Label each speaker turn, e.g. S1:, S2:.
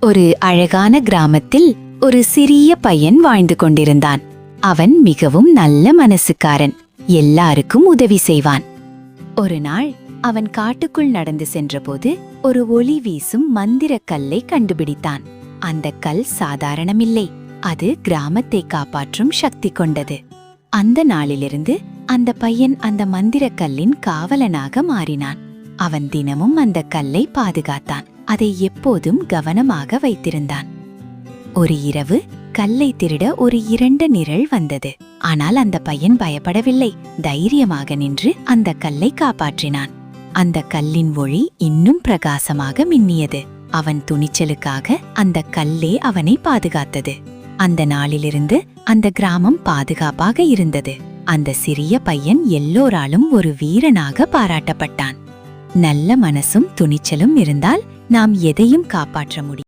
S1: ஒரு அழகான கிராமத்தில் ஒரு சிறிய பையன் வாழ்ந்து கொண்டிருந்தான். அவன் மிகவும் நல்ல மனசுக்காரன். எல்லாருக்கும் உதவி செய்வான். ஒரு நாள் அவன் காட்டுக்குள் நடந்து சென்றபோது ஒரு ஒளி வீசும் மந்திரக் கல்லை கண்டுபிடித்தான். அந்த கல் சாதாரணமில்லை, அது கிராமத்தை காப்பாற்றும் சக்தி கொண்டது. அந்த நாளிலிருந்து அந்த பையன் அந்த மந்திரக் கல்லின் காவலனாக மாறினான். அவன் தினமும் அந்த கல்லை பாதுகாத்தான். அதை எப்போதும் கவனமாக வைத்திருந்தான். ஒரு இரவு கல்லை திருட ஒரு இருண்ட நிழல் வந்தது. ஆனால் அந்த பையன் பயப்படவில்லை. தைரியமாக நின்று அந்த கல்லை காப்பாற்றினான். அந்த கல்லின் ஒளி இன்னும் பிரகாசமாக மின்னியது. அவன் துணிச்சலுக்காக அந்த கல்லே அவனை பாதுகாத்தது. அந்த நாளிலிருந்து அந்த கிராமம் பாதுகாப்பாக இருந்தது. அந்த சிறிய பையன் எல்லோராலும் ஒரு வீரனாக பாராட்டப்பட்டான். நல்ல மனசும் துணிச்சலும் இருந்தால் நாம் எதையும் காப்பாற்ற முடியும்.